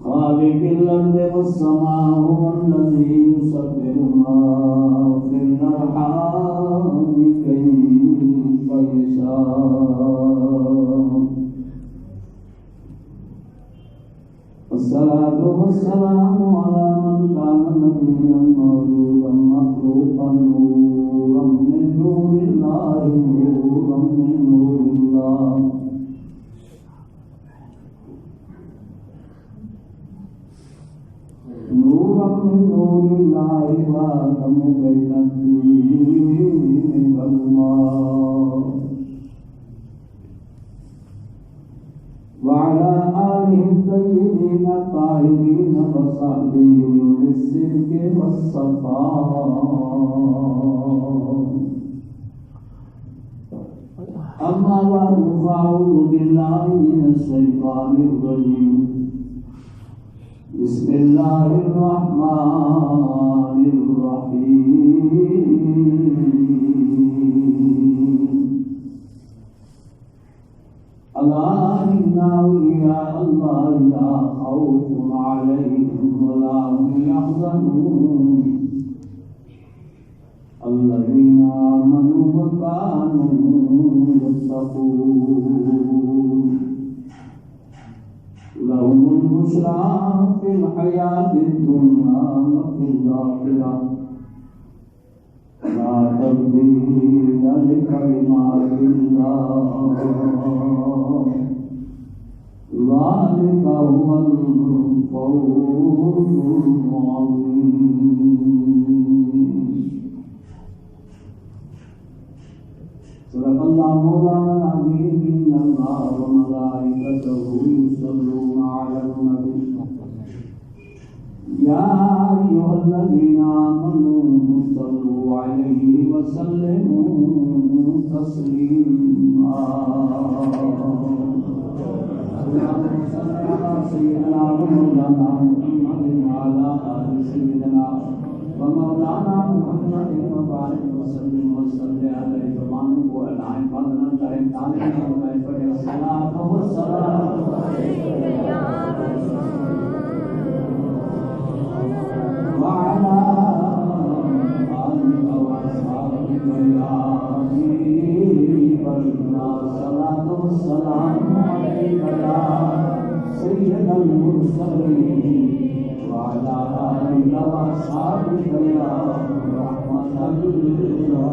خالق الأرض والسماء هو الذي يسبح ما في الأرحام كيف يشاء. والصلاة والسلام على من كان نبيا موجودا مخلوقا نورا من نور الله نورا من نور الله نورا من نور الله وآدم بين الدين والماء وعلى آله الطيبين الطاهرين وصحبه بالصدق والصفاء. أما بعد فأعوذ بالله من الشيطان الرجيم. بسم الله الرحمن الرحيم. ألا إن أولياء الله لا خوف عليهم ولا هم يحزنون الذين آمنوا وكانوا يتقون لهم البشرى في الحياة الدنيا وفي الآخرة لا تبديل لكلمات الله ذلك هو الفوز العظيم. صدق الله مولانا العظيم. إن الله وملائكته يصلون على النبي يا أيها الذين آمنوا صلوا عليه وسلموا تسليما. اللهم صل على سيدنا ومولانا محمد وعلى آل سيدنا ومولانا محمد وبارك وسلم وصل عليه تمام کو الائیں فضلا کریں تعلیم میں پڑھے الصلاۃ والسلام وعلى آلك وأصحابك يا حبيب الله. الصلاة والسلام عليك يا سيد المرسلين وعلى آلك وأصحابك يا رحمة للعالمين.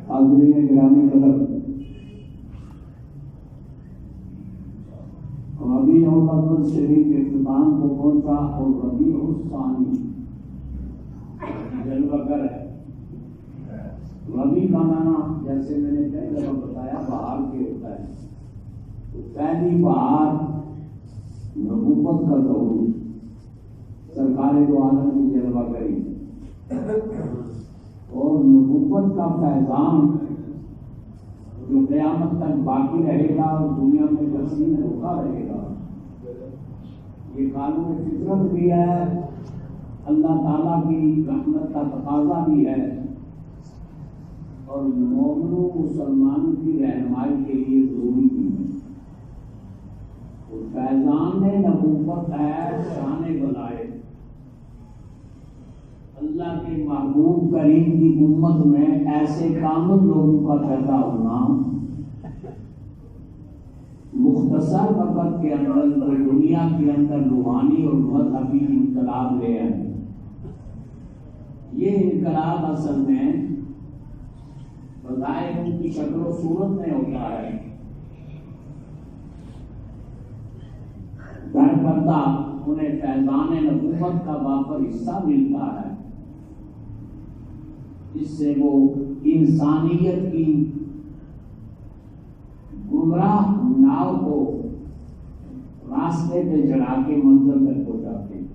حاضرین گرامی قدر، ربیع الاول شریف اختتام کو پہنچا اور ربیع الثانی جلوہ گر ہے. ربیع کا معنی جیسے میں نے پہلے بتایا بہار کے ہوتا ہے. پہلی بہار نبوت کا ظہور، سرکار دو عالم کی جلوہ گری اور نبوت کا فیضان جو قیامت تک باقی رہے گا اور دنیا میں وسیع ہوتا رہے گا. یہ قانون فطرت بھی ہے، اللہ تعالیٰ کی رحمت کا تقاضا بھی ہے اور مومنوں مسلمانوں کی رہنمائی کے لیے ضروری بھی ہے. فیضان نبوت ہے شان ولایت. اللہ کے محبوب کریم کی امت میں ایسے کامل لوگوں کا پیدا ہونا مختصر وقت کے اندر دنیا کے اندر روحانی اور مذہبی انقلاب لے آئے. یہ انقلاب اصل میں بظاہر ان کی شکل و صورت میں ہوتا ہے. در پردہ انہیں فیضان نبوت کا وافر حصہ ملتا ہے، جس سے وہ انسانیت کی گمراہ ناؤ کو راستے پہ چڑھا کے منزل تک پہنچاتے ہیں.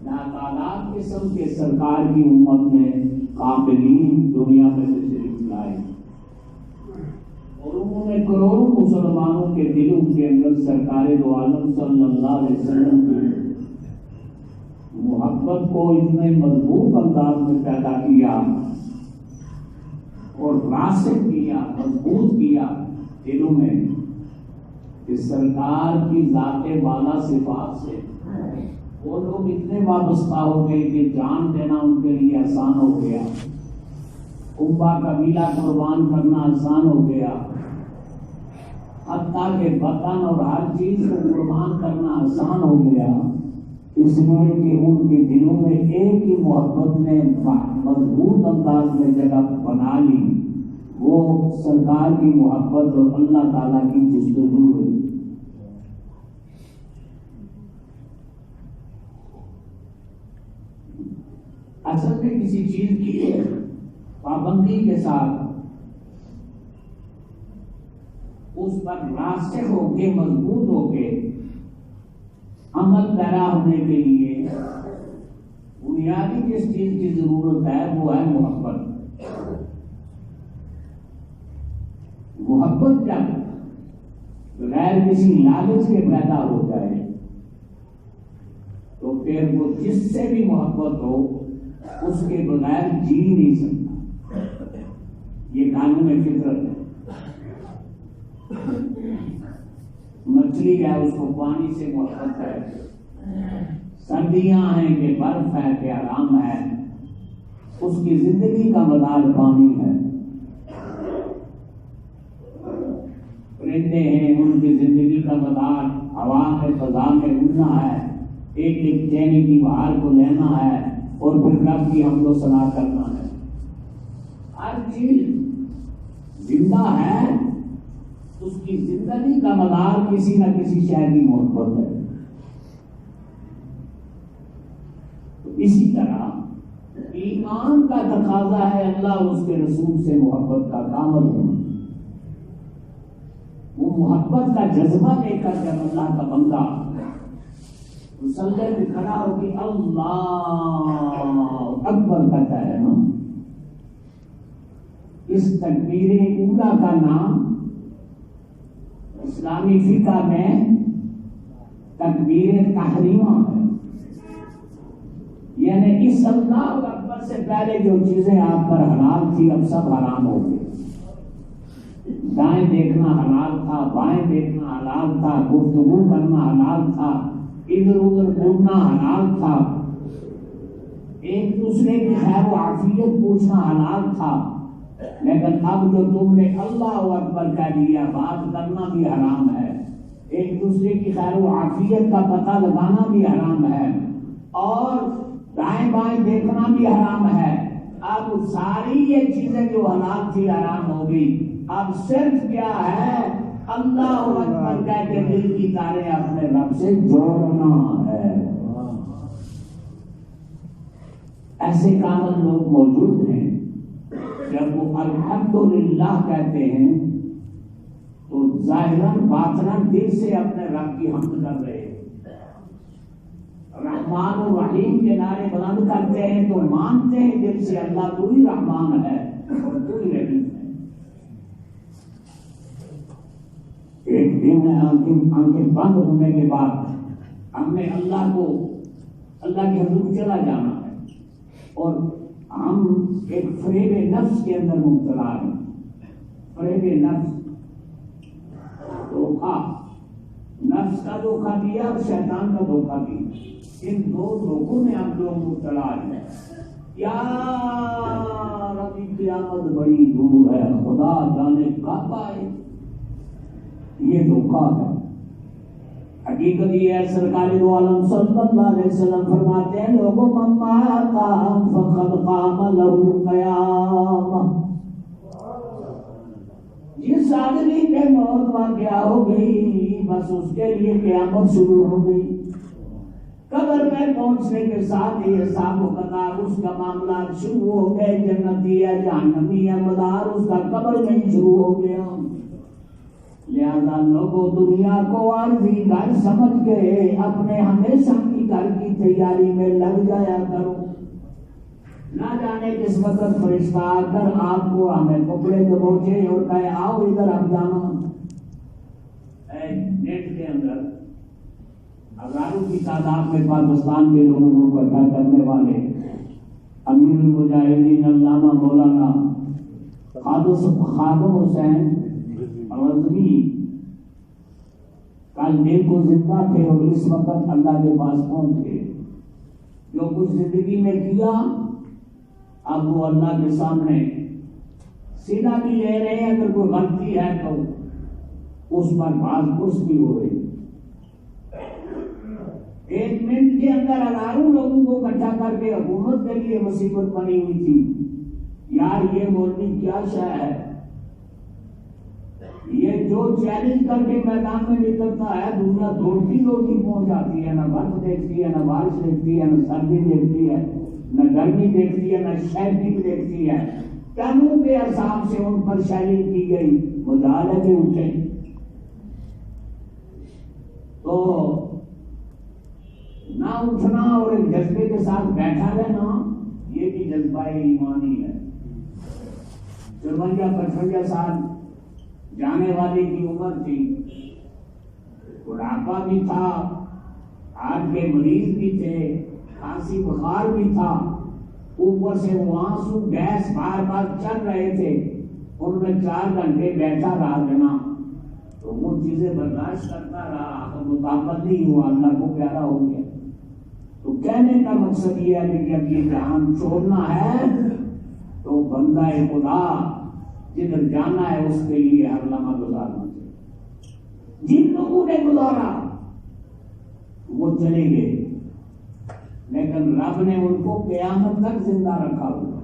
تعداد قسم کے سرکار کی امت میں قافلے دنیا میں تشریف لائے اور انہوں نے کروڑوں مسلمانوں کے دلوں کے اندر سرکار دو عالم صلی اللہ علیہ وسلم کی محبت کو اتنے مضبوط انداز میں پیدا کیا اور راسخ کیا، مضبوط کیا دلوں میں کہ سرکار کی ذات بالا صفات سے وہ لوگ اتنے وابستہ ہو گئے کہ جان دینا ان کے لیے آسان ہو گیا، کنبہ قبیلہ قربان کرنا آسان ہو گیا، حتیٰ کہ وطن اور ہر چیز کو قربان کرنا آسان ہو گیا، اس لیے کہ ان کے دلوں میں ایک ہی محبت نے مضبوط انداز میں جگہ بنا لی، وہ سرکار کی محبت اور اللہ تعالیٰ کی جستجو ہوئی۔ اصل میں کسی چیز کی پابندی کے ساتھ اس پر راسخ ہو کے، مضبوط ہو کے عمل پیرا ہونے کے لیے بنیادی جس چیز کی ضرورت ہے وہ ہے محبت۔ محبت جب بغیر کسی لالچ کے پیدا ہو جائے تو پھر وہ جس سے بھی محبت ہو اس کے بغیر جی نہیں سکتا، یہ قانون فطرت ہے۔ مچھلی ہے، اس کو پانی سے محبت ہے، سردیاں ہیں کہ برف ہے کہ آرام ہے، اس کی زندگی کا مدار پانی ہے۔ پرندے ہیں، ان کی زندگی کا مدار ہوا میں، فضا میں اڑنا ہے، ایک ایک چینی کی بہار کو لینا ہے اور پھر رب کی حمد و ثنا کرنا ہے۔ ہر چیز زندہ ہے، اس کی زندگی کا مدار کسی نہ کسی شے کی محبت ہے۔ تو اسی طرح ایمان کا تقاضا ہے اللہ اور اس کے رسول سے محبت کا کامل ہونا۔ وہ محبت کا جذبہ لے کر جب اللہ کا بندہ مسلح میں کھڑا ہو کہ اللہ اکبر کہتا ہے نا، اس تکبیر اولا کا نام اسلامی فقہ میں تکبیر تحریمہ ہے، یعنی اس اللہ اکبر سے پہلے جو چیزیں آپ پر حلال تھی اب سب حرام ہو گئی۔ دائیں دیکھنا حلال تھا، بائیں دیکھنا حلال تھا، گفتگو کرنا حلال تھا، ادھر ادھر گھومنا حلال تھا، ایک دوسرے کی خیر و عافیت پوچھنا حلال تھا، لیکن اب جو تم نے اللہ اکبر کہہ دیا بات کرنا بھی حرام ہے، ایک دوسرے کی خیر و عافیت کا پتہ لگانا بھی حرام ہے، اور دائیں بائیں دیکھنا بھی حرام ہے۔ اب ساری یہ چیزیں جو حلال تھی حرام ہو گئی، اب صرف کیا ہے اللہ اکبر کہہ کے دل کی تاریں اپنے رب سے جوڑنا ہے۔ ایسے کامل لوگ موجود ہیں، جب وہ الحمدللہ کہتے ہیں تو ظاہراً باطناً دل سے اپنے رب کی حمد کر رہے ہیں، رحمان و رحیم کے نعرے بلند کرتے ہیں تو مانتے ہیں دل سے اللہ تو ہی رحمان ہے اور تو ہی رحیم ہے۔ ایک دن آنکھیں بند ہونے کے بعد ہم نے اللہ کے حضور چلا جانا ہے اور ہم ایک فریب نفس کے اندر مبتلا ہیں۔ فریب نفس، دھوکہ، نفس کا دھوکہ دیا اور شیطان کا دھوکہ دیا، ان دو دھوکوں میں ہم لوگ مبتلا ہیں۔ یار ابھی قیامت بڑی دور ہے، خدا جانے کب آئے، یہ دھوکہ ہے۔ حقیقت یہ ہے سرکار دو عالم صلی اللہ علیہ وسلم فرماتے ہیں لوگوں مما قام فقد قام له قیام، جس آدمی پہ موت واقعہ ہو گئی بس اس کے لیے قیامت شروع ہو گئی۔ قبر میں پہنچنے کے ساتھ ہی حساب و قطار اس کا معاملات شروع ہو گئے، جنتی ہے جہنمی ہے، مدار اس کا قبر میں ہی شروع ہو گیا۔ لہذا لوگوں دنیا کو عارضی گھر سمجھ کے اپنے ہمیشہ کی گھر کی تیاری میں لگ جایا کرو، نہ جانے کس وقت فرشتہ آ کر آپ کو ہمیں کپڑے دبوچے اور کہے آؤ ادھر اب جانا. نیٹ کے اندر ہزاروں کی تعداد میں پاکستان کے لوگوں کو اکٹھا کرنے والے امیر المجاہدین علامہ مولانا خادم حسین رضوی کل دن کو زندہ تھے اور اس وقت اللہ کے پاس پہنچ گئے. جو کچھ زندگی میں کیا اب وہ اللہ کے سامنے سیدھا بھی لے رہے ہیں. اگر کوئی غلطی ہے تو اس پر باز پوچھ بھی ہو رہی. ایک منٹ کے اندر ہزاروں لوگوں کو اکٹھا کر کے حکومت کے لیے مصیبت بنی ہوئی تھی. یار یہ مولوی کیا شے ہے, یہ جو چیلنج کر کے میدان میں نکلتا ہے دنیا دوڑتی دوڑتی پہنچ جاتی ہے. نہ برف دیکھتی ہے, نہ بارش دیکھتی ہے, نہ سردی دیکھتی ہے, نہ گرمی دیکھتی ہے, نہ سردی دیکھتی ہے. ٹنوں کے حساب سے ان پر شیلنگ کی گئی. مجاہدے اٹھے تو نہ اٹھنا اور ایک جذبے کے ساتھ بیٹھا رہنا یہ بھی جذبہ ایمانی ہے. 54-55 سال جانے والے کی عمر تھی, بڑھاپا بھی تھا, ہارٹ کے مریض بھی تھے, کھانسی بخار بھی تھا, اوپر سے وہ آنسو گیس بار بار چل رہے تھے. ان میں 4 گھنٹے بیٹھا رہا دینا تو وہ چیزیں برداشت کرتا رہا تو مقابل نہیں ہوا, اللہ کو پیارا ہو گیا. تو کہنے کا مقصد یہ ہے کہ اب یہ جہان چھوڑنا ہے تو بندہ خدا جدھر جانا ہے اس کے لیے ہر لمحہ گزارنا چاہیے. جن لوگوں نے گزارا وہ چلے گئے, لیکن رب نے ان کو قیامت تک زندہ رکھا ہوا.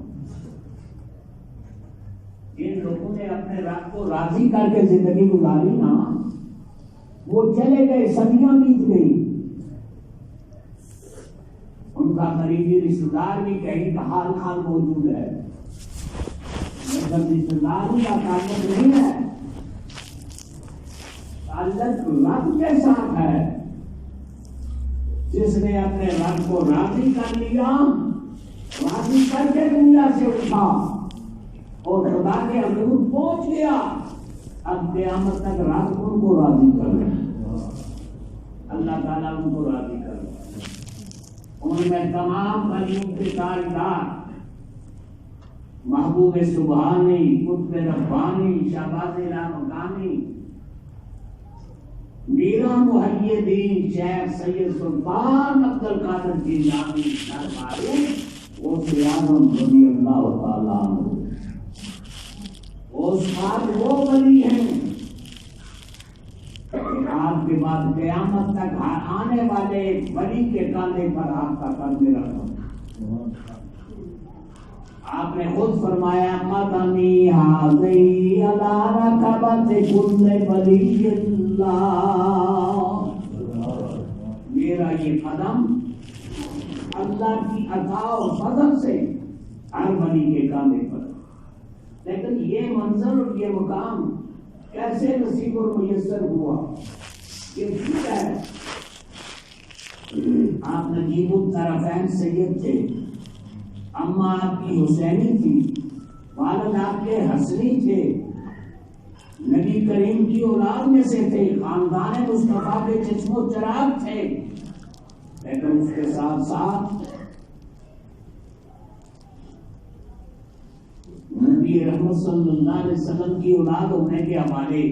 جن لوگوں نے اپنے رب کو راضی کر کے زندگی گزاری نا وہ چلے گئے, صدیاں بیت گئی. ان کا قریبی رشتہ دار بھی کہیں کا حال حال موجود ہے, لیکن رشتہ داروں کا تعلق نہیں ہے, تعلق رب کے ساتھ ہے. جس نے اپنے رب کو راضی کر لیا, راضی کر کے دنیا سے اٹھا اور خدا کے حضور پہنچ گیا, اب قیامت تک رب ان کو راضی کر رہے ہیں. اللہ تعالیٰ ان کو راضی کر رہے ہیں. ان میں تمام غریب کے تاجدار, محبوب سبحانی, قطب ربانی, شہباز لامکانی, میرا محی دین شیخ سید سلطان عبد القادر جیلانی درباری غوث اعظم رضی اللہ تعالیٰ عنہ. اس بات وہ ولی ہیں آپ کے بعد قیامت تک آنے والے ولی کے کاندھے پر آپ کا قدم رکھو. آپ نے خود فرمایا قدمی حاضی علی رکبت کل ولی اللہ, میرا یہ قدم اللہ کی عطا و فضل سے ہر ولی کے کاندھے پر. لیکن یہ منظر اور یہ مقام کیسے نصیب اور میسر ہوا یہ ٹھیک ہے. آپ نجیب الطرفین سید تھے, اما آپ کی حسینی تھی, والد آپ کے حسنی تھے, نبی کریم کی اولاد میں سے تھے, خاندان مصطفیٰ کے چشم و چراغ تھے. لیکن اس کے ساتھ ساتھ نبی رحمت صلی اللہ علیہ وسلم کی اولاد ہونے کے حوالے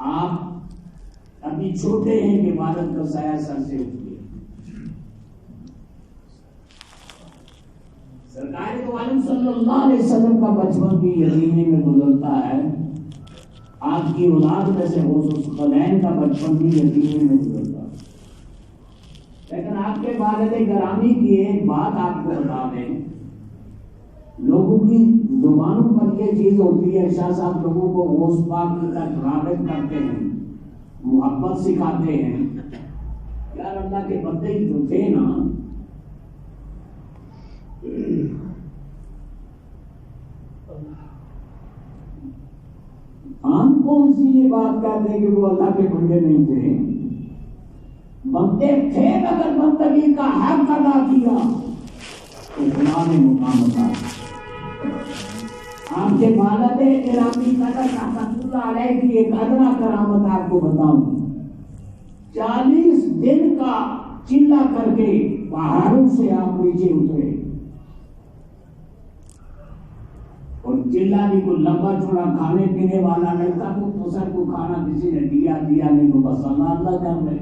آپ ابھی چھوٹے ہیں کہ والد کا سایہ سر سے اٹھ گیا. سرکار دو عالم صلی اللہ علیہ وسلم کا بچپن بھی یتیمی میں گزرتا ہے. آپ کی اولاد میں سے خلین کا بچپن بھی یتیمی میں گزرتا ہے. لیکن آپ کے والد گرامی کی ایک بات آپ کو بتا دیں, لوگوں کی زبانوں پر یہ چیز ہوتی ہے, شاہ صاحب لوگوں کو غوث پاک کی طرف راغب کرتے ہیں, محبت سکھاتے ہیں. یار اللہ کے بندے ہی جو تھے نا, ہم کون سی یہ بات کہتے ہیں کہ وہ اللہ کے بندے نہیں تھے. بندے پھر اگر بندگی کا حق ادا کیا تو خدا نے مقام ادا کیا۔ آپ کے والد گرامی قدر رحمۃ اللہ علیہ کی ایک ادنا کرامت آپ کو بتاؤں، 40 دن کا چلا کر کے پہاڑوں سے آپ نیچے اترے، اور چلا بھی کوئی لمبا چوڑا کھانے پینے والا نہیں تھا، تو سر کو کھانا کسی نے دیا نہیں تو بس اللہ کر رہے۔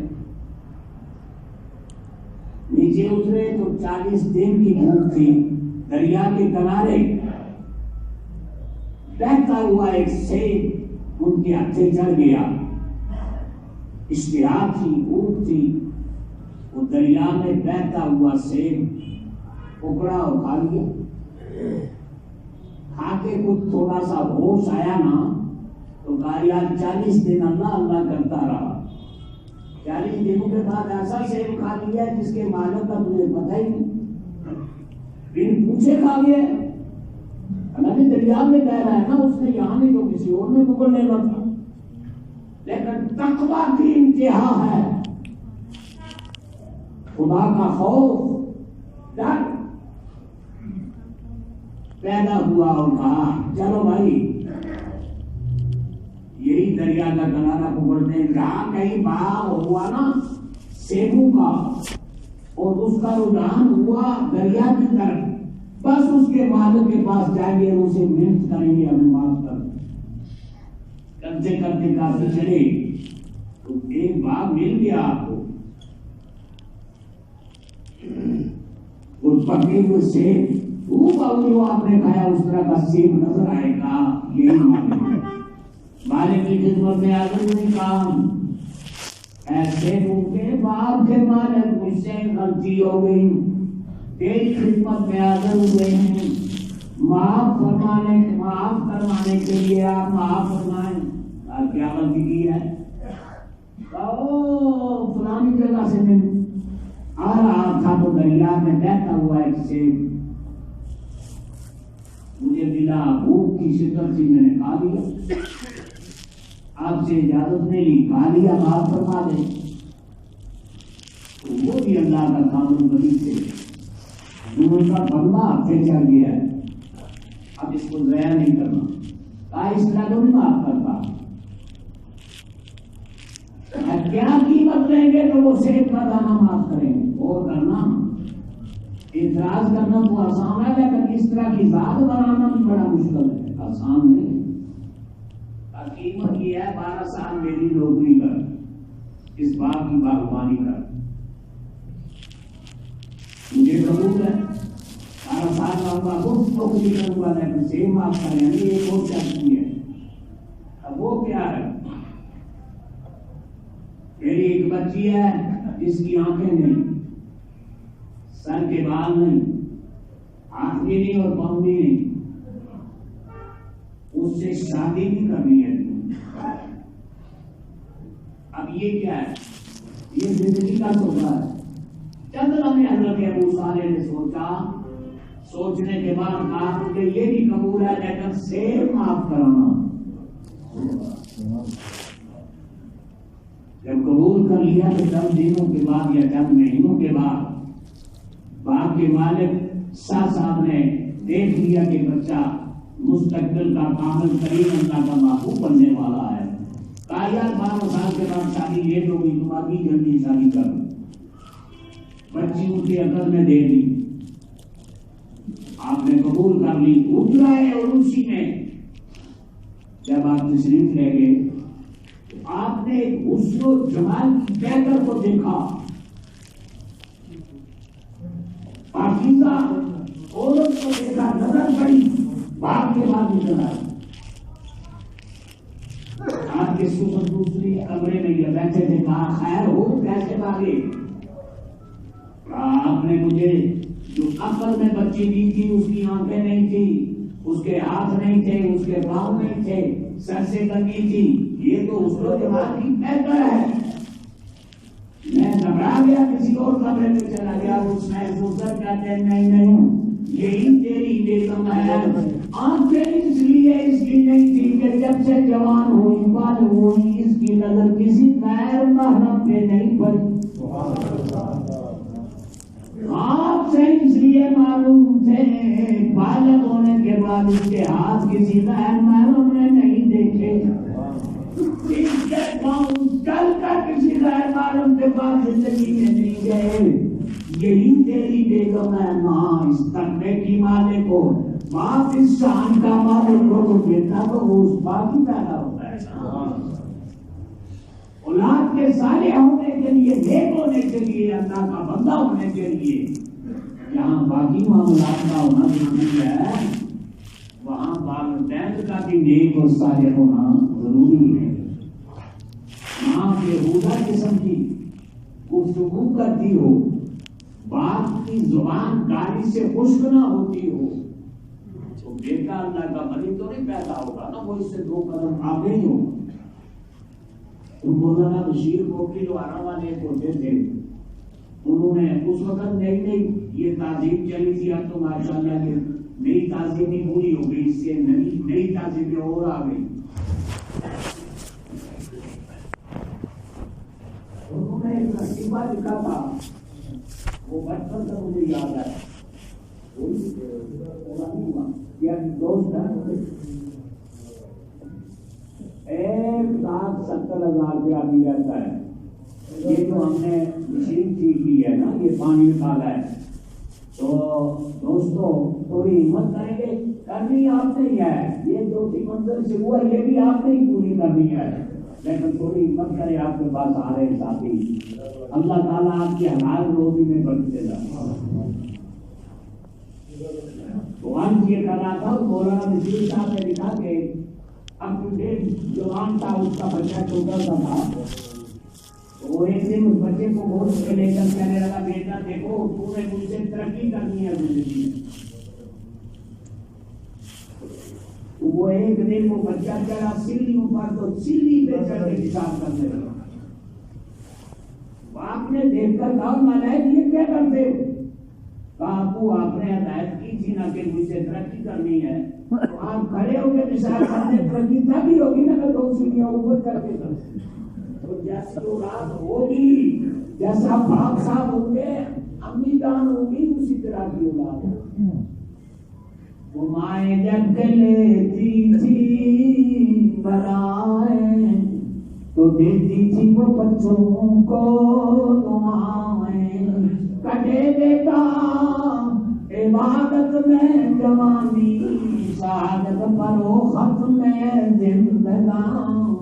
نیچے اترے تو 40 دن کی بھوک تھی، دریا کے کنارے بہتا ہوا ایک سیب ان کے ہاتھے چڑھ گیا، اشتہا تھی، بھوک تھی، وہ دریا میں بہتا ہوا سیب پکڑا اور کھا لیا۔ کھا کے کچھ تھوڑا سا ہوش آیا نا تو کہا یار 40 دن اللہ اللہ کرتا رہا، 40 دنوں کے بعد ایسا سیب کھا لیا جس کے مالک کا تمہیں پتہ ہی نہیں، بن پوچھے کھا گیا۔ اللہ نے دریا میں کہہ رہا ہے نا، اس نے یہاں نہیں تو کسی اور میں پکڑ لینا تھا، لیکن تقویٰ کی انتہا ہے، خدا کا خوف ڈر پیدا ہوا اور کہا چلو بھائی یہی دریا کا کنارہ پکڑتے ہیں، جہاں کہیں بہاؤ ہوا نا سیبوں کا اور اس کا رجحان ہوا دریا کی طرف، بس اس کے مالک کے پاس جائیں گے، اسے محنت کریں گے ہمیں معاف کر، کرتے کرتے کافی چلے تو ایک باغ مل گیا آپ کو، اور پکے ہوئے سیب جو آپ نے کھایا اس طرح کا سیب نظر آئے گا، یہی مالک کی خدمت میں حاضر ہوئے کام ایسے کے باپ کے مالک مجھ سے غلطی ہو گئی، تیری خدمت میں حاضر ہوئے ہیں، معاف کروانے کے لیے آپ معاف فرمائیں، کیا غلطی کی ہے؟ فلانی جگہ سے میں آ رہا تھا تو دریا میں بہتا ہوا ایک سیب مجھے ملا، بھوک کی شکل سے میں نے کھا لیا، آپ سے اجازت نہیں لی، کھا لیا، معاف فرما دیں۔ تو وہ بھی اللہ کا قانون بنی تھے، ان کا بندہ ہاتھے چڑھ گیا ہے، اب اس کو ضائع نہیں کرنا، کہا اس طرح تو نہیں معاف کرتا، کیا قیمت لیں گے تو وہ سیب کا دانہ معاف کریں گے، اور کرنا اعتراض کرنا تو آسان ہے، لیکن اس طرح کی ذات بنانا بھی بڑا مشکل ہے، آسان نہیں۔ قیمت یہ ہے 12 سال میری نوکری کر، اس باغ کی باغبانی کر، مجھے قبول ہے، 12 سال کا بہت نوکری کروں گا، لیکن سیب معاف کریں، یعنی ایک اور چاہتی ہے۔ اب وہ کیا ہے؟ میری ایک بچی ہے جس کی آنکھیں نہیں، سر کے بال نہیں، ہاتھ بھی نہیں اور پاؤں بھی نہیں، اس سے شادی بھی کرنی ہے۔ اب یہ کیا ہے؟ یہ زندگی کا سوچا ہے۔ چند لمحے حضرت ابو صالح نے سوچا، سوچنے کے بعد کہا کہ یہ بھی قبول ہے، لیکن سیب معاف کرانا۔ جب قبول کر لیا تو چند دنوں کے بعد یا چند مہینوں کے بعد باپ کے مالک صاحب نے دیکھ لیا کہ بچہ مستقبل کا کامل ترین اللہ کا محبوب بننے والا ہے، کہا یار 12 سال کے بعد شادی لیٹ ہوگی، تم ابھی جلدی شادی کر، بچی ان کی عقل میں دے دی، آپ نے قبول کر لی، اترا ہے، اور اسی میں جب آپ تشریف لے گئے تو آپ نے حسن و جمال کی بہتر کو دیکھا، پاکیزہ عورت کو دیکھا، نظر پڑی، باپ کے بعد نکل آئے، آپ کے سوچ دوسری کمرے میں یہ بیٹھے تھے، کہا خیر ہو، کیسے بھاگے؟ آپ نے مجھے جو عقل میں بچی دی تھی، اس کی آنکھیں نہیں تھی، اس کے ہاتھ نہیں تھے، اس کے پاؤں نہیں تھے، سر سے لگی تھی، یہ تو اس کو جماعت کی بہتر ہے۔ میں گھبرا گیا، کسی اور کمرے میں چلا گیا، اس میں سوچا کہتے ہیں نہیں یہی تیری بیگم ہے. آنکھیں اس لیے اس کی نہیں تھی کہ جب سے جوان ہوئی بالغ ہوئی اس کی نظر کسی غیر محرم پہ نہیں پڑی. آپ سے اس لیے معلوم تھے بالغ ہونے کے بعد اس کے ہاتھ کسی غیر محرم نے نہیں دیکھے. اس کے پاؤں چل کر کسی غیر محرم کے پاس زندگی میں نہیں گئے. یہی تیری بیگم ہے. ماں اس تقوی کی مالک کو، ماں اس شان کا مالک کو تو بیٹا تو وہ اس باقی پیدا ہوتا ہے. اولاد کے صالح ہونے کے لیے، نیک ہونے کے لیے، اللہ کا بندہ ہونے کے لیے جہاں باقی معاملات کا ہونا ضروری ہے وہاں والدین کا بھی نیک اور صالح ہونا ضروری ہے. ماں بےہودہ قسم کی گفتگو کرتی ہو، بات کی زبان گالی سے خشک نہ ہوتی ہو تو بیٹا اللہ کا ولی تو نہیں پیدا ہوگا نا، وہ اس سے 2 قدم آگے ہی ہو. مولانا بشیر کوکی جو آرا والے ہوتے تھے انہوں نے اس وقت نئی یہ تعظیم چلی تھی. اب تو ماشاء اللہ کی نئی تعظیم ہی پوری ہو گئی، اس سے نئی تعظیمیں اور آ گئی. انہوں نے ایک لطیفہ لکھا تھا، وہ بچپن سے مجھے یاد ہے. دوست ہے 1,70,000 روپیہ بھی رہتا ہے. یہ جو ہم نے مشین ٹھیک کی ہے نا، یہ پانی نکالا ہے، تو دوستوں تھوڑی ہمت کریں گے، کرنی آپ نے ہی ہے. یہ جو منظر سے ہوا یہ بھی آپ نے ہی پوری کرنی ہے، لیکن تھوڑی ہمت کریں. آپ کے پاس آ رہے ساتھی، اللہ تعالیٰ آپ کی حلال روزی میں برکت دے گا. قرآن یہ کر رہا تھا، مولانا بشیر صاحب نے لکھا کہ اب جوان تھا، اس کا بچہ چھوٹا سا تھا، تو وہ ایک دن اس بچے کو گود میں لے کر کہنے لگا بیٹا دیکھو تو نے مجھ سے ترقی کرنی ہے زندگی میں. وہ ایک دن وہ بچہ چڑھا سیڑھیوں پر تو سیڑھی پہ چڑھ کے حساب کرنے لگا. باپ نے دیکھ کر کہا نالائق یہ کیا کرتے ہو؟ کہا ابو آپ نے ہدایت کی تھی نا کہ مجھ سے ترقی کرنی ہے، تو آپ کھڑے ہو کے مثال کرنے ترقی تبھی ہوگی نا کہ 2 سیڑھیاں اوپر کر کے. تو جیسی اولاد ہوگی، جیسا باپ صاحب ہوں گے، امی جان ہوگی، اسی طرح کی اولاد ہوگی. وہ مائیں جب لیتی تھی بلائیں تو دیتی تھی وہ بچوں کو دعائیں. کٹے بیٹا عبادت میں جوانی، شہادت پر و ختم میں زندگانی.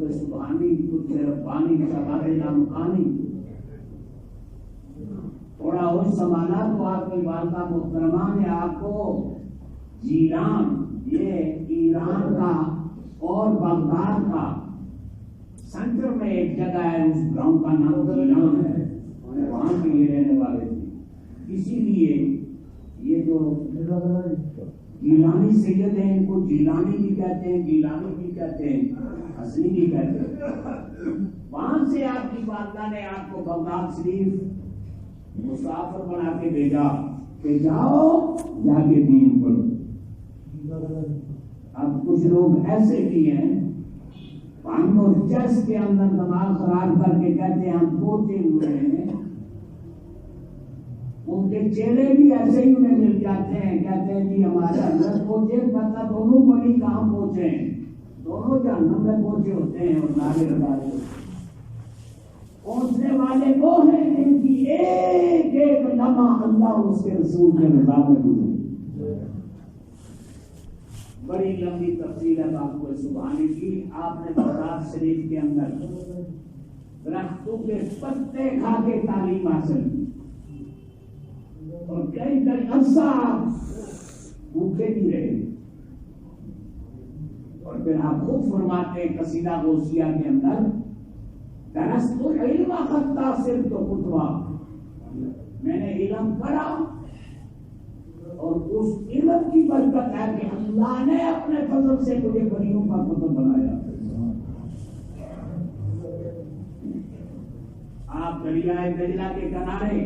سبحانی کچھ ربانی سوارے نامکانی. تھوڑا اور سنبھالا تو آپ کی والدہ محترمہ نے آپ کو جیلان، یہ ایران کا اور بغداد کا سینٹر میں ایک جگہ ہے، اس گاؤں کا نام جیلان ہے، وہاں کے یہ رہنے والے تھے. اسی لیے یہ جو گیلانی سید ہیں ان کو جیلانی بھی کہتے ہیں، گیلانی بھی کہتے ہیں، حسنی بھی کہتے ہیں. وہاں سے آپ کی والدہ نے آپ کو بغداد شریف مسافر بنا کے بھیجا کہ جاؤ جا کے دین پڑھو. اب کچھ لوگ ایسے بھی ہیں پانگ اور چرس کے اندر دماغ خراب کر کے کہتے ہیں ہم پوتے ہوئے ہیں. ان کے چیلے بھی ایسے ہی انہیں مل جاتے ہیں، کہتے ہیں جی ہمارے اندر پوچے پتہ دونوں بڑی کہاں پہنچے ہیں، دونوں جہنم میں پہنچے ہوتے ہیں اور نارے لگائے ہوتے ہیں. پہنچنے والے وہ ہیں جن کی ایک ایک لمحہ اللہ اس کے رسول کے رضا میں گزرے. بڑی لمبی تفصیل ہے آپ کو سبحانی کی. آپ نے بغداد شریف کے اندر درختوں کے پتے کھا کے تعلیم حاصل کی اور کئی عرصہ بھوکے بھی رہے. اور پھر آپ خود فرماتے ہیں قصیدہ غوثیہ کے اندر درست علم خطا صرف تو خطبہ، میں نے علم پڑھا اور اس علم کی برکت ہے کہ اللہ نے اپنے فضل سے مجھے بڑیوں کا کتب بنایا. آپ دریائے دجلہ کے کنارے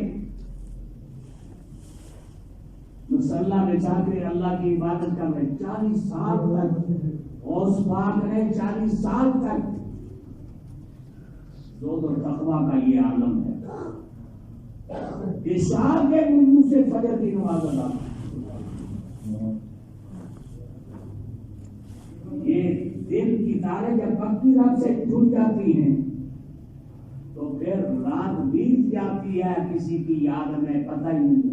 مسلح بچھا کے اللہ کی عبادت کر رہے 40 سال تک، غوث پاک نے 40 سال تک زہد اور تقویٰ کا یہ عالم ہے. عشاء کے وضو سے فجر کی نماز ادا، یہ دل کی تاریں جب پکی رات سے جڑ جاتی ہیں تو پھر رات بیت جاتی ہے کسی کی یاد میں پتہ ہی نہیں.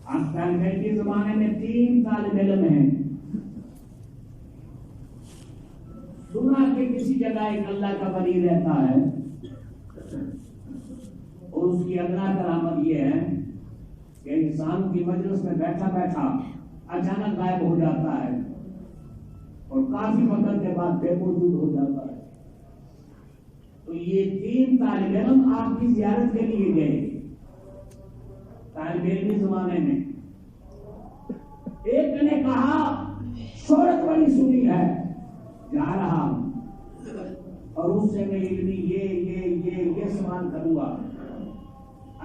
آج پہلے کے زمانے میں 3 طالب علم ہیں. سنا کہ کسی جگہ ایک اللہ کا ولی رہتا ہے اور اس کی ادنا کرامت یہ ہے کہ انسان کی مجلس میں بیٹھا بیٹھا اچانک غائب ہو جاتا ہے اور کافی وقت کے بعد پھر موجود ہو جاتا ہے. تو یہ 3 طالب علم آپ کی زیارت کے لیے گئے طالب علمی زمانے میں. ایک نے کہا شہرت بڑی سنی ہے جا رہا ہوں اور اس سے میں علمی یہ سوال کروں گا،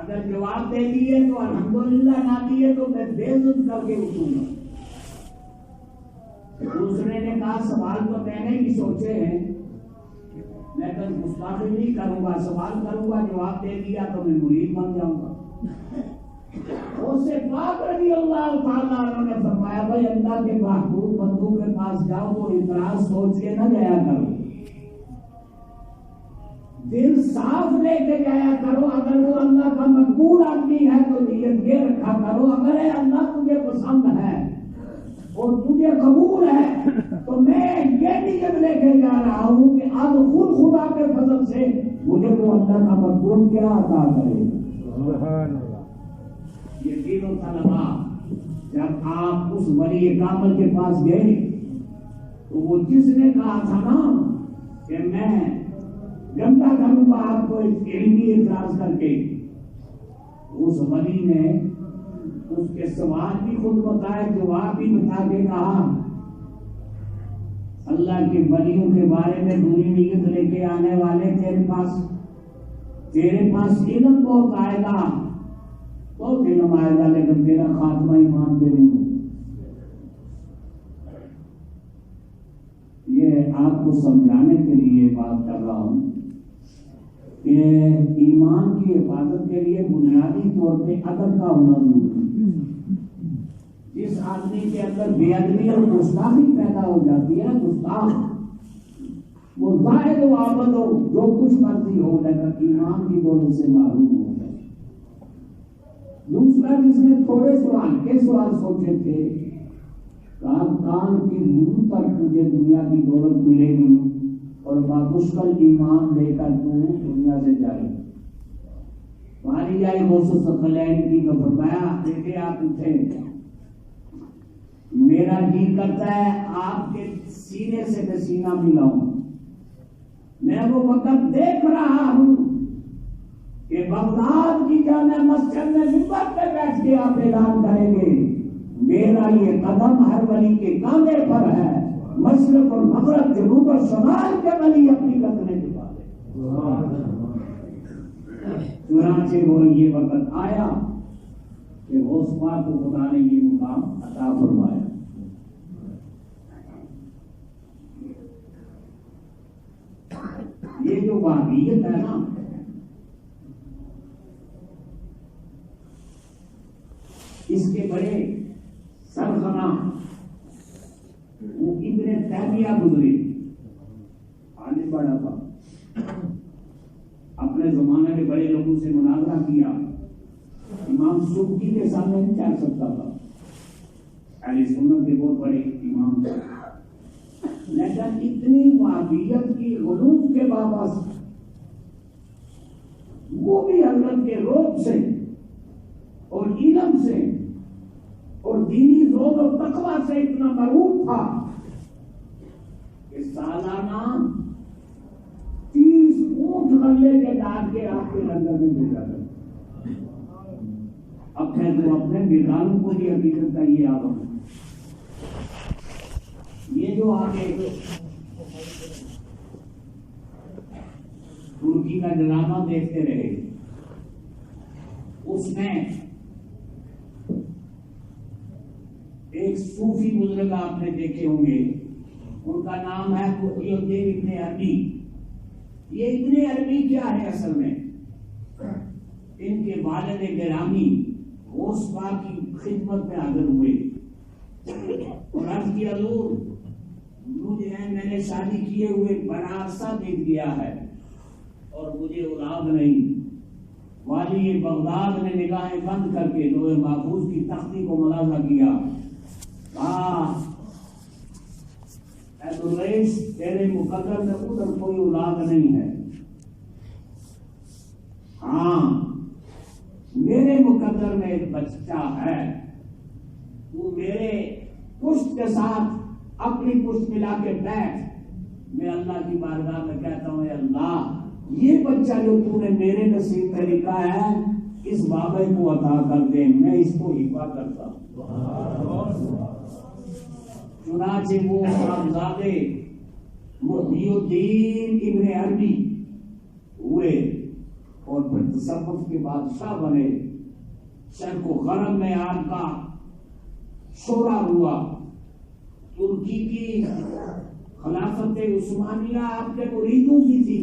اگر جواب دے دیے تو الحمدللہ، نہ دیے تو میں بے عزت کر کے اٹھوں گا. دوسرے نے کہا سوال تو میں نے بھی سوچے ہیں لیکن گستاخی نہیں کروں گا، سوال کروں گا، جواب دے دیا تو میں مرید بن جاؤں گا. اس سے پاک رضی اللہ تعالیٰ عنہ نے فرمایا بھائی اللہ کے محبوب بندوں کے پاس جاؤ تو اعتراض سوچ کے نہ جایا کرو، دل صاف لے کے جایا کرو. اگر وہ اللہ کا مقبول آدمی ہے تو نیت یہ رکھا کرو اگر اللہ تجھے پسند ہے اور تجھے قبول ہے تو میں یہ نیت لے کے جا رہا ہوں کہ اب خود خدا کے فضل سے مجھے تو اللہ کا مقبول کیا عطا کرے. سبحان اللہ. یہ تینوں طلباء جب آپ اس ولی کامل کے پاس گئے تو وہ جس نے کہا تھا نا کہ میں گندا کروں گا آپ کو علمی اعتراض کر کے، اس ولی نے اس کے سوال بھی خود بتائے، جواب بھی بتا کے کہا اللہ کے ولیوں کے بارے میں بری نیت لے کے آنے والے تیرے پاس علم بہت آئے گا، بہت علم آئے گا، لیکن تیرا خاتمہ ایمان پہ نہیں. یہ آپ کو سمجھانے کے لیے بات کر رہا ہوں کہ ایمان کی حفاظت کے لیے بنیادی طور پہ ادب کا ہونا ضروری ہے. جس آدمی کے اندر بے ادبی اور گستاخی پیدا ہو جاتی ہے، گستاخ وہ زاہد و عابد ہو، جو کچھ مرضی ہو، لیکن ایمان کی دولت سے معروم ہو جائے. دوسرا جس نے تھوڑے سوال سوچے تھے، کان کی منہ تک تجھے دنیا کی دولت ملے گی اور بامشکل ایمان لے کر تو دنیا سے جائے. ہماری جائے غوث ثقلین کی تو فرمایا بیٹے آپ اٹھے، میرا جی کرتا ہے آپ کے سینے سے میں سینہ ملاؤں. میں وہ وقت دیکھ رہا ہوں کہ بغداد کی جامع مسجد میں منبر پہ بیٹھ کے آپ اعلان کریں گے میرا یہ قدم ہر ولی کے کاندھے پر ہے، مشرق اور مغرب، جنوب اور شمال کے ولی اپنی قدمیں جھکا دے. چنانچہ وہ یہ وقت آیا کہ غوث پاک کو خدا نے یہ مقام عطا فرمایا. یہ جو واقعیت ہے نا، اس کے بڑے سرخنا وہ ابن تیمیہ گزرے، عالم بڑا تھا، اپنے زمانے میں بڑے لوگوں سے مناظرہ کیا، امام سبکی کے سامنے نہیں چل سکتا تھا، اہل سنت کے بہت بڑے امام تھے، لیکن اتنی واقعیت کی علوم کے باعث وہ بھی حضرت کے روب سے اور علم سے اور دینی ذوق و تقویٰ سے اتنا مرعوب تھا کہ سالانہ 30 اونٹ غلے کے ڈال کے آپ کے لنگر میں بھیجا کرتے. اب میں تو اپنے بیگانوں کو بھی حقیقت کا یہ عالم ہے. یہ جو آگے ترکی کا ڈرامہ دیکھتے رہے اس میں ایک صوفی بزرگ آپ نے دیکھے ہوں گے، ان کا نام ہے محی الدین ابن عربی۔ یہ ابن عربی کیا ہے اصل میں؟ ان کے والد گرامی غوث پاک کی خدمت میں حاضر ہوئے اور عرض کی حضور میں نے شادی کیے ہوئے بڑا عرصہ دیکھ لیا ہے اور مجھے اولاد نہیں۔ والی بغداد نے نگاہیں بند کر کے لوح محفوظ کی تختی کو ملاحظہ کیا، کہا اے الرئیس تیرے مقدر میں ادھر کوئی اولاد نہیں ہے، ہاں میرے مقدر میں ایک بچہ ہے، وہ میرے پشت کے ساتھ اپنی پشت ملا کے بیٹھ، میں اللہ کی بارگاہ میں کہتا ہوں اے اللہ یہ بچہ جو تو نے میرے نصیب میں لکھا ہے اس بابے کو عطا کر دے، میں اس کو ہبہ کرتا ہوں۔ چنانچہ وہ صاحبزادے محی الدین ابن عربی ہوئے اور پھر تصوف کے بادشاہ بنے۔ شرق و غرب میں آپ کا شورا ہوا، ترکی کی خلافت عثمانیہ آپ کے مریدوں کی تھی،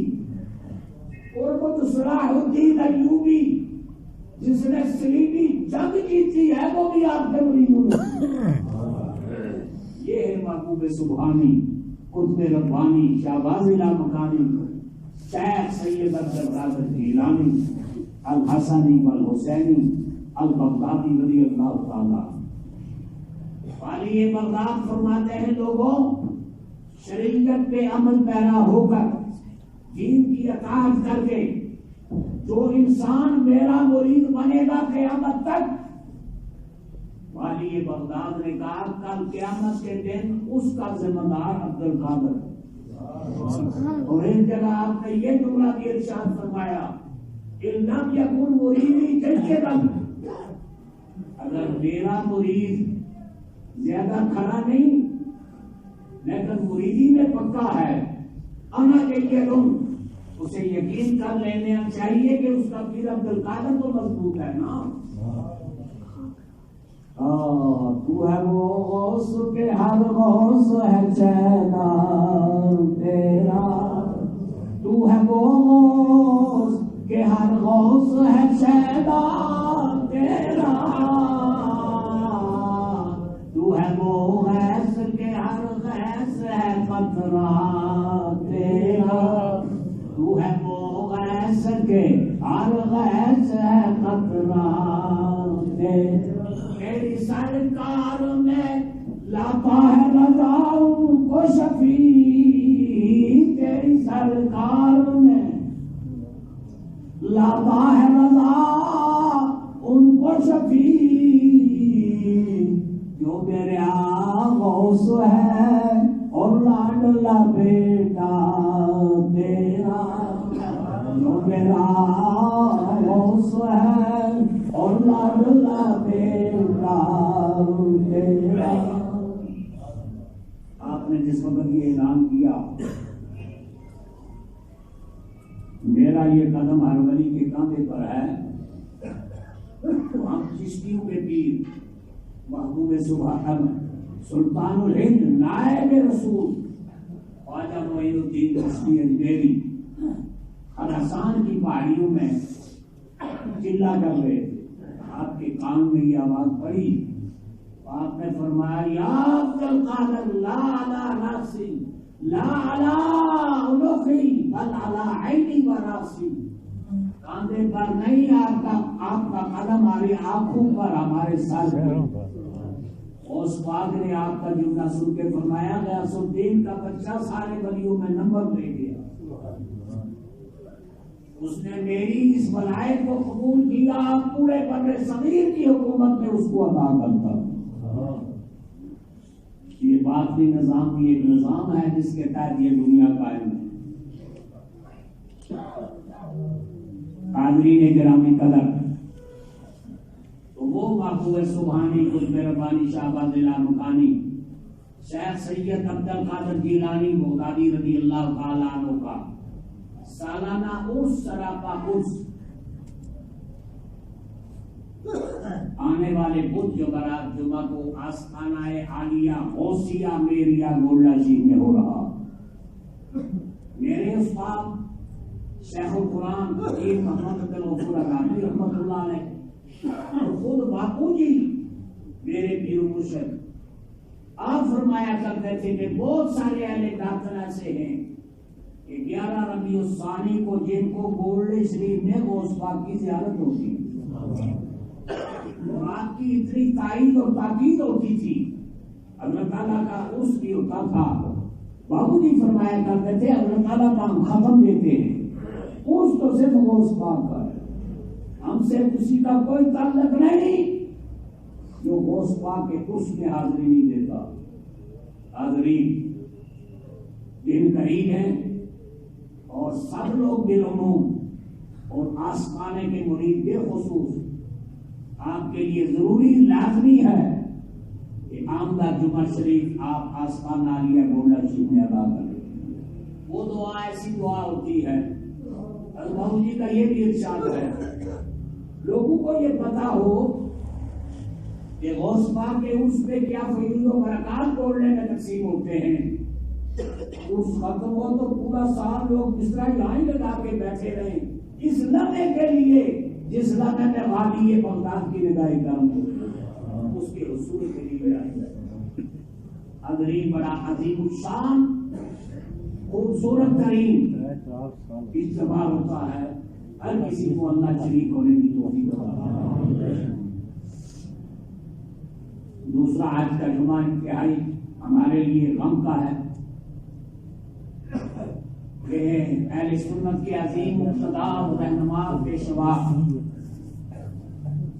اور صلاح الدین ایوبی جس نے صلیبی جنگ جیتی ہے وہ بھی آپ کے مریدوں میں۔ یہ ہے محبوب سبحانی، قطب ربانی، شہباز لامکانی، شیخ سید عبدالقادر جیلانی، الحسنی والحسینی البغدادی رضی اللہ تعالی۔ والی بغداد فرماتے ہیں لوگوں شریعت پہ عمل پیرا ہو کر دین کی اطاعت کر کے جو انسان میرا مرید بنے گا قیامت تک، والی بغداد نے کہا کل قیامت کے دن اس کا ذمہ دار عبدالقادر ہے۔ اور ایک جگہ آپ نے یہ جملہ بھی ارشاد فرمایا ان لم یکن مریدی جیدا، اگر میرا مرید زیادہ کھڑا نہیں لیکن مریدی میں پکا ہے، انا جیدوں، اسے یقین کر لینا چاہیے کہ اس کا پیر عبدالقادر تو مضبوط ہے نا۔ تو ہے وہ غوث کے ہر غوث ہے چیدا تیرا، تو ہے وہ غوث کے ہر غوث ہے چیدا تیرا، تو ہے وہ غیث کے ہر غیث ہے قطرہ تیرا، تو ہے وہ غیث کے ہر غیث ہے قطرہ تیرا۔ تیری سرکار میں لاتا ہے رضا ان کو شفیع، تیری سرکار میں لاتا ہے رضا ان کو شفیع، جو میرے غوث ہے اور لاڈلا بیٹا تیرا، جو میرا غوث ہے اور لاڈلا بیٹا تیرا۔ آپ نے جس وقت یہ اعلان کیا میرا یہ قدم ہر ولی کے کاندھے پر ہے، ہم چشتیوں کے پیر محبوب سبحان سلطان الہند نائب رسول خواجہ معین الدین چشتی اجمیری خراسان کی پہاڑیوں میں چلا کر رہے تھے، آپ کے کان میں یہ آواز پڑی، آپ نے فرمایا یا عبدالقادر لا علی راسی لا علی عنقی بل علی عینی و راسی، کاندھے پر نہیں آپ کا قدم ہماری آنکھوں پر ہمارے سر پر۔ اس پاک نے آپ کا جملہ سن کے فرمایا غیاث الدین کا بچہ سارے ولیوں میں نمبر لے گیا، اس نے میری اس ولایت کو قبول کیا، پورے بر صغیر کی حکومت میں اس کو عطا کرتا۔ یہ باطنی نظام بھی ایک نظام ہے جس کے تحت یہ دنیا قائم ہے۔ قادرین گرامی قدر، تو وہ محبوب سبحانی قطب ربانی شہباز لامکانی شیخ سید عبدالقادر جیلانی بغدادی رضی اللہ تعالی عنہ کا سالانہ عرس سراپا عرس آنے والے بدھ جمعرات جمعہ کو آستانہ عالیہ غوثیہ میریا گولڈا شریف میں ہو رہا. میرے استاد شیخ القرآن پیر محمد بن غفور اکادمی رحمۃ اللہ علیہ خود باپو جی میرے پیر مرشد آپ فرمایا کرتے تھے کہ بہت سارے اہل داخلہ ایسے ہیں کہ 11 ربیع الثانی کو جن کو گولڈ شریف میں غوث پاک کی زیارت ہوتی آپ کی اتنی تائید اور تاکید ہوتی تھی اللہ تعالیٰ کا اس بھی ہوتا تھا. بابو جی فرمایا کرتے تھے اللہ تعالیٰ کا ہم ختم دیتے ہیں اس تو صرف غوث پاک کا ہے, ہم سے کسی کا کوئی تعلق نہیں جو غوث پاک کے اس میں حاضری نہیں دیتا. حاضرین دن قریب ہیں اور سب لوگ بالعموم اور آسمانے کے مرید بے خصوص آپ کے لیے ضروری لازمی ہے کہ آمدہ جمعہ شریف آپ آستانہ عالیہ گولڈا شریف میں ادا کریں. وہ دعا ایسی دعا ہوتی ہے بابو جی کا یہ بھی ارشاد ہے لوگوں کو یہ پتا ہو کہ غوث پاک کے اس پہ کیا فیض و برکات گولڈے میں تقسیم ہوتے ہیں. اس ختم ہو تو پورا سال لوگ بستر یہاں لگا کے بیٹھے رہے اس لمحے کے لیے جس لمحے میں والی بغداد کی ندائی کرم ہو اس کے حصول کے لیے آئی. حضرین بڑا عظیم الشان خوبصورت ترین اجتماع ہوتا ہے. ہر کسی کو اللہ شریک ہونے کی توفیق عطا. دوسرا آج کا جمعہ انتہائی ہمارے لیے غم کا ہے کہ اہل سنت کے عظیم مقتدا رہنما پیشوا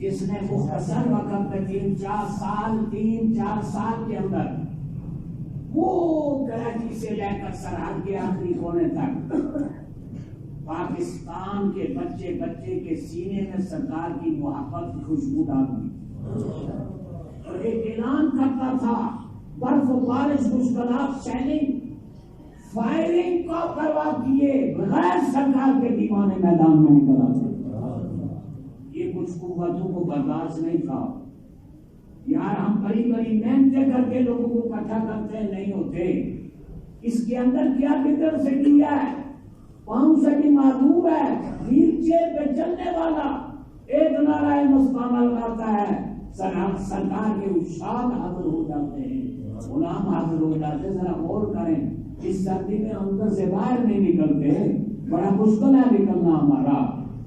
جس نے مختصر وقت میں 3-4 سال کے اندر وہ کراچی سے لے کر سرحد کے آخری کونے تک پاکستان کے بچے کے سینے میں سرکار کی محبت کی خوشبو ڈال دی اور ایک اعلان کرتا تھا برف و بارش مشکلات سیلنگ فائرنگ کو پرواہ کیے بغیر سرکار کے دیوانے میدان میں نکل آتے. یہ کچھ قوتوں کو برداشت نہیں تھا. یار ہم بڑی بڑی محنتیں کر کے لوگوں کو اکٹھا کرتے نہیں ہوتے. اس کے اندر کیا بگڑ سے کیا ہے, پاؤں سے بھی معذور ہے, ویل چیئر پہ چلنے والا ایک نعرہ مستانہ لگاتا ہے, سرکار کے اشاعت حاضر ہو جاتے ہیں, غلام حاضر ہو جاتے. ذرا غور کریں اس سردی میں اندر سے باہر نہیں نکلتے, بڑا مشکل ہے نکلنا ہمارا.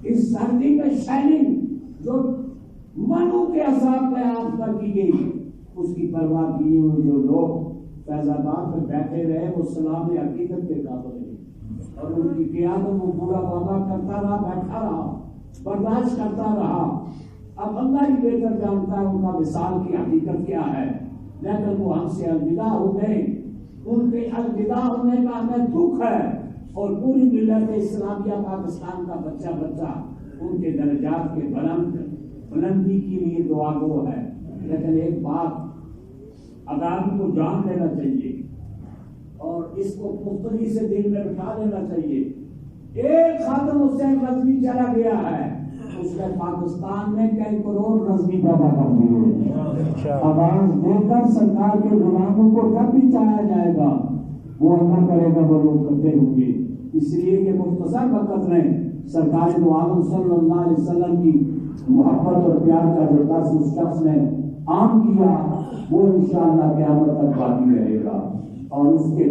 اس سردی میں شائننگ جو منو کے اثاث پہ آپ پر کی گئی اس کی پرواہ کیے ہوئے جو لوگ فیض آباد میں بیٹھے رہے وہ سلام عقیدت کے قابل ہیں اور ان کی قیادت وہ پورا وعدہ کرتا رہا, بیٹھا رہا, برداشت کرتا رہا. اب اللہ ہی بہتر جانتا ہے ان کا مثال کی حقیقت کیا ہے. لیکن وہ ہم سے الوداع ہو گئے. ان کے الوداع ہونے کا ہمیں دکھ ہے اور پوری ملت اسلامیہ پاکستان کا بچہ ان کے درجات کے بلندی کے لیے دعا گو ہے. لیکن ایک بات عدالت کو جان لینا چاہیے اور اس کو پختگی سے دل میں بٹھا لینا چاہیے. ایک خادم حسین رضوی چلا گیا ہے, اس نے پاکستان میں کئی کروڑ رضوی پیدا کر دیے. آواز دے کر سرکار کے غلاموں کو جب بھی چاہا جائے گا وہ نہ کرے گا وہ لوگ کرتے ہوں گے. اس لیے کہ مختصر وقت میں سرکار دو عالم صلی اللہ علیہ وسلم کی محبت اور پیار کا جو درس اس شخص نے عام کیا وہ انشاءاللہ قیامت تک باقی رہے گا اور اس کے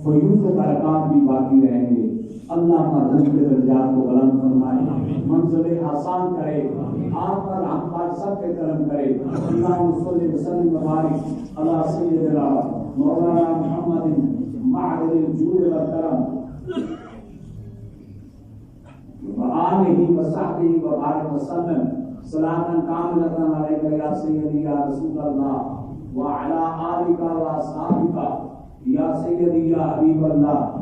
فیوز و برکات بھی باقی رہیں گے. اللہ پر رزق کے درجات کو بلند فرمائے, منزل آسان کرے, آپ پر ہم پر سب کے کرم کرے. اللہم صلی وسلم وبارک علی سیدنا مولانا محمد معدن الجود والکرم وآلہ وصحبہ وبارک وسلم صلاۃ کاملۃ علیک یا سیدی یا رسول اللہ وعلی آلک واصحابک یا سیدی یا حبیب اللہ.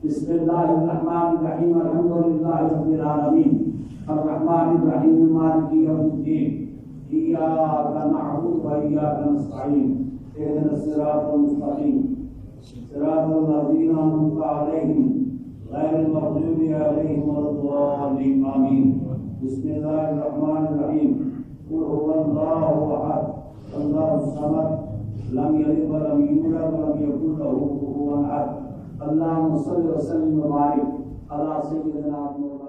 بسم اللہ الرحمن الرحیم الحمد للہ رب العالمین الرحمن الرحیم مالک یوم الدین ایاک نعبد و ایاک نستعین اهدنا الصراط المستقیم صراط الذین انعمت علیہم غیر المغضوب علیہم ولا الضالین. آمین. بسم اللہ الرحمن الرحیم. قل هو اللہ احد اللہ الصمد لم یلد ولم یولد ولم یکن له کفوا احد. اللهم صل وسلم وبارک علی سیدنا محمد.